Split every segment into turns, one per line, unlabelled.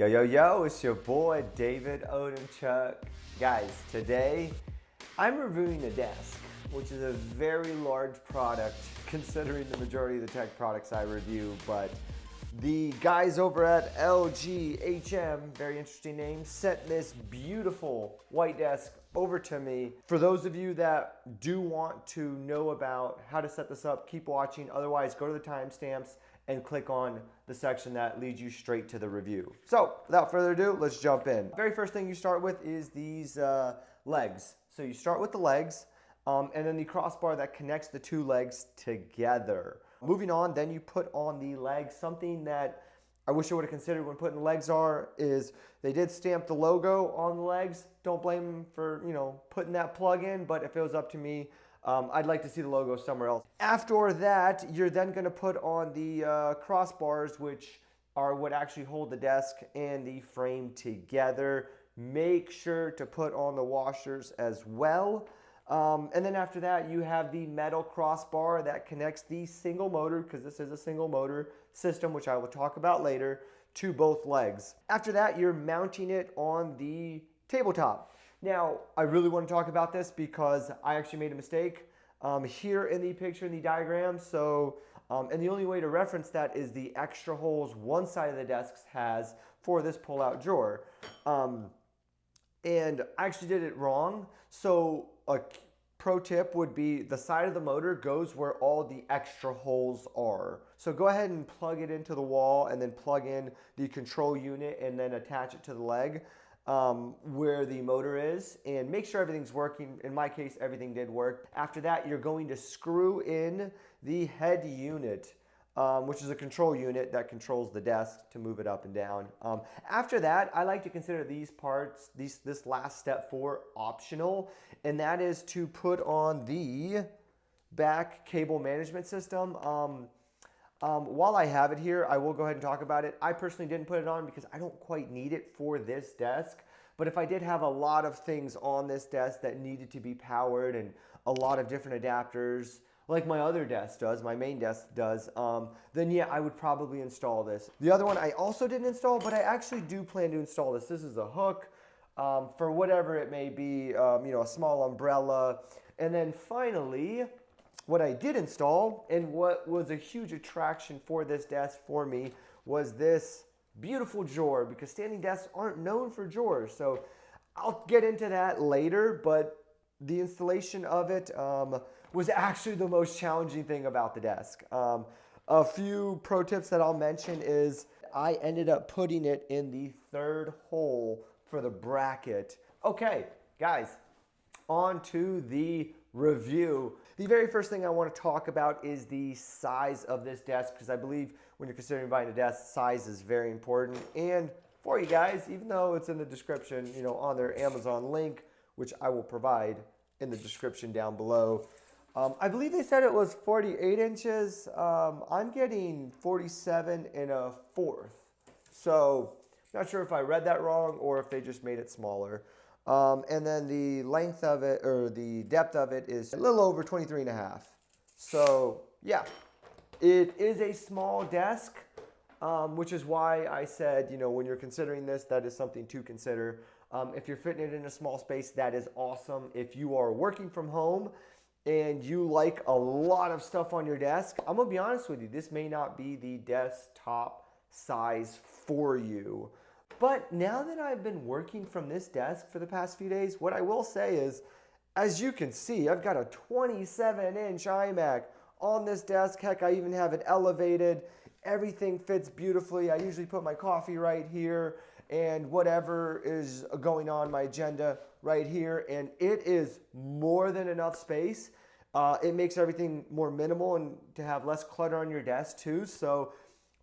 Yo, yo, yo, it's your boy David Odemchuk. Guys, today I'm reviewing a desk, which is a very large product considering the majority of the tech products I review, but the guys over at LGHM, very interesting name, sent this beautiful white desk over to me. For those of you that do want to know about how to set this up, keep watching. Otherwise, go to the timestamps and click on the section that leads you straight to the review. So without further ado, let's jump in. Very first thing you start with is these legs. So you start with the legs and then the crossbar that connects the two legs together. Moving on, then you put on the legs. Something that I wish I would have considered when putting the legs is they did stamp the logo on the legs. Don't blame them for, putting that plug in, but if it was up to me, I'd like to see the logo somewhere else. After that, you're then going to put on the crossbars, which are what actually hold the desk and the frame together. Make sure to put on the washers as well. And then after that, you have the metal crossbar that connects the single motor, because this is a single motor system, which I will talk about later, to both legs. After that, you're mounting it on the tabletop. Now, I really want to talk about this because I actually made a mistake here in the picture, in the diagram. So, and the only way to reference that is the extra holes one side of the desk has for this pull-out drawer. And I actually did it wrong. So a pro tip would be the side of the motor goes where all the extra holes are. So go ahead and plug it into the wall and then plug in the control unit and then attach it to the leg where the motor is, and make sure everything's working. In my case, everything did work. After that, you're going to screw in the head unit, which is a control unit that controls the desk to move it up and down. After that, I like to consider these parts, this last step 4, optional, and that is to put on the back cable management system. While I have it here, I will go ahead and talk about it. I personally didn't put it on because I don't quite need it for this desk. But if I did have a lot of things on this desk that needed to be powered and a lot of different adapters, like my other desk does, my main desk does, then yeah, I would probably install this. The other one I also didn't install, but I actually do plan to install this. This is a hook for whatever it may be, a small umbrella. And then finally, what I did install, and what was a huge attraction for this desk for me, was this beautiful drawer, because standing desks aren't known for drawers. So I'll get into that later, but the installation of it was actually the most challenging thing about the desk. A few pro tips that I'll mention is I ended up putting it in the third hole for the bracket. Okay, guys, on to the review. The very first thing I want to talk about is the size of this desk, because I believe when you're considering buying a desk, size is very important. And for you guys, even though it's in the description, on their Amazon link, which I will provide in the description down below, I believe they said it was 48 inches. I'm getting 47 1/4. So not sure if I read that wrong or if they just made it smaller. And then the length of it, or the depth of it, is a little over 23.5. So yeah, it is a small desk, which is why I said, when you're considering this, that is something to consider. If you're fitting it in a small space, that is awesome. If you are working from home and you like a lot of stuff on your desk, I'm gonna be honest with you, this may not be the desktop size for you. But now that I've been working from this desk for the past few days, what I will say is, as you can see, I've got a 27-inch iMac on this desk. Heck, I even have it elevated. Everything fits beautifully. I usually put my coffee right here and whatever is going on my agenda right here. And it is more than enough space. It makes everything more minimal and to have less clutter on your desk too. So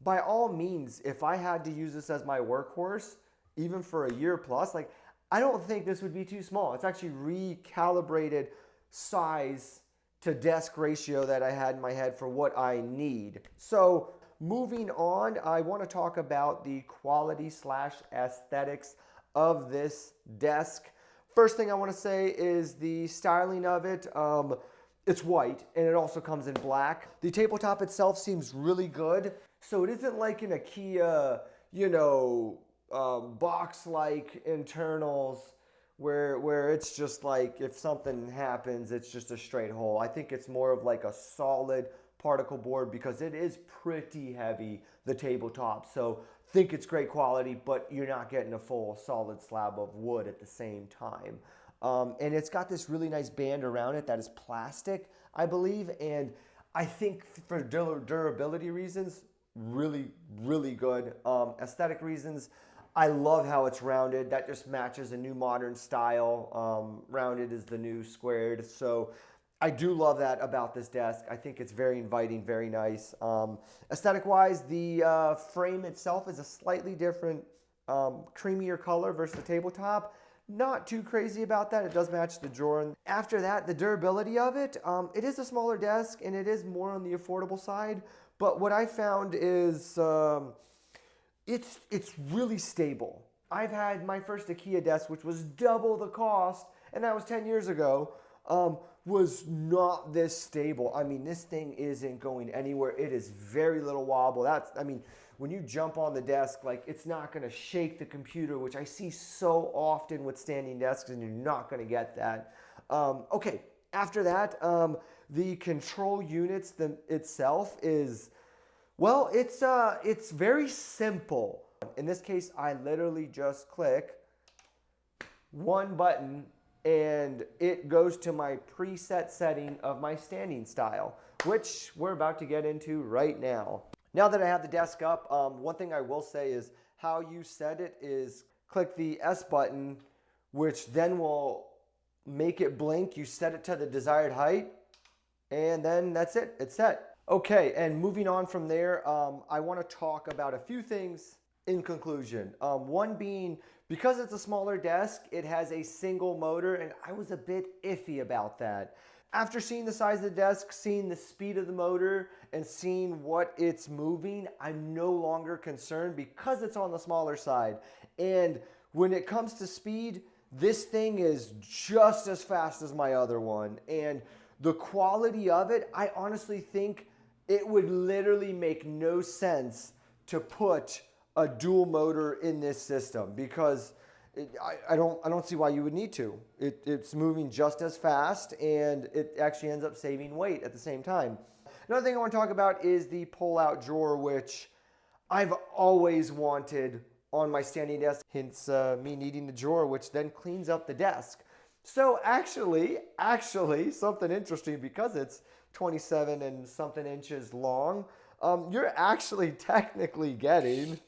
by all means, if I had to use this as my workhorse, even for a year plus, I don't think this would be too small. It's actually recalibrated size to desk ratio that I had in my head for what I need. So moving on, I want to talk about the quality / aesthetics of this desk. First thing I want to say is the styling of it. It's white and it also comes in black. The tabletop itself seems really good. So it isn't like an IKEA, box-like internals where it's just like if something happens, it's just a straight hole. I think it's more of like a solid particle board because it is pretty heavy, the tabletop. So think it's great quality, but you're not getting a full solid slab of wood at the same time. And it's got this really nice band around it that is plastic, I believe. And I think for durability reasons, really, really good. Aesthetic reasons, I love how it's rounded. That just matches a new modern style. Rounded is the new squared. So I do love that about this desk. I think it's very inviting, very nice. Aesthetic-wise, the frame itself is a slightly different, creamier color versus the tabletop. Not too crazy about that. It does match the drawer. After that, the durability of it, it is a smaller desk and it is more on the affordable side. But what I found is it's really stable. I've had my first IKEA desk, which was double the cost, and that was 10 years ago, was not this stable. I mean, this thing isn't going anywhere. It is very little wobble. When you jump on the desk, like it's not gonna shake the computer, which I see so often with standing desks, and you're not gonna get that. Okay, after that, the control units itself is, well, it's very simple. In this case, I literally just click one button and it goes to my preset setting of my standing style, which we're about to get into right now. Now that I have the desk up, one thing I will say is how you set it is click the S button, which then will make it blink. You set it to the desired height, and then that's it. It's set. Okay, and moving on from there, I want to talk about a few things in conclusion. One being, because it's a smaller desk, it has a single motor, and I was a bit iffy about that. After seeing the size of the desk, seeing the speed of the motor, and seeing what it's moving, I'm no longer concerned because it's on the smaller side. And when it comes to speed, this thing is just as fast as my other one. And the quality of it, I honestly think it would literally make no sense to put a dual motor in this system because I don't see why you would need to. It's moving just as fast and it actually ends up saving weight at the same time. Another thing I want to talk about is the pull-out drawer, which I've always wanted on my standing desk, hence me needing the drawer, which then cleans up the desk. So actually, something interesting, because it's 27 and something inches long, you're actually technically getting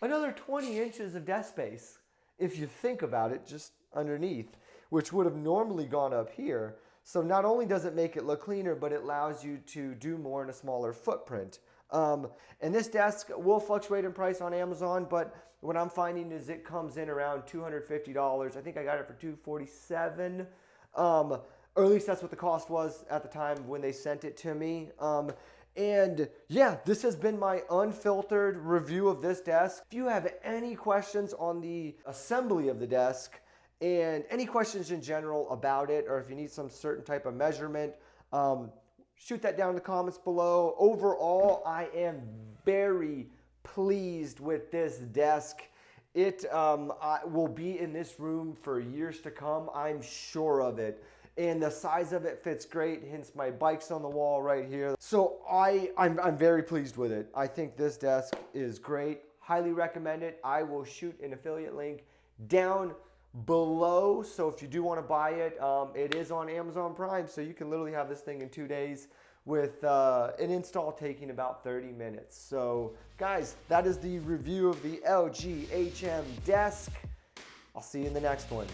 another 20 inches of desk space, if you think about it, just underneath, which would have normally gone up here. So not only does it make it look cleaner, but it allows you to do more in a smaller footprint. And this desk will fluctuate in price on Amazon, but what I'm finding is it comes in around $250. I think I got it for $247. Or at least that's what the cost was at the time when they sent it to me. And yeah, this has been my unfiltered review of this desk. If you have any questions on the assembly of the desk and any questions in general about it, or if you need some certain type of measurement, shoot that down in the comments below. Overall, I am very pleased with this desk. It will be in this room for years to come. I'm sure of it. And the size of it fits great, hence my bike's on the wall right here. So I'm very pleased with it. I think this desk is great. Highly recommend it. I will shoot an affiliate link down below. So if you do want to buy it, it is on Amazon Prime. So you can literally have this thing in 2 days with an install taking about 30 minutes. So guys, that is the review of the LGHM desk. I'll see you in the next one.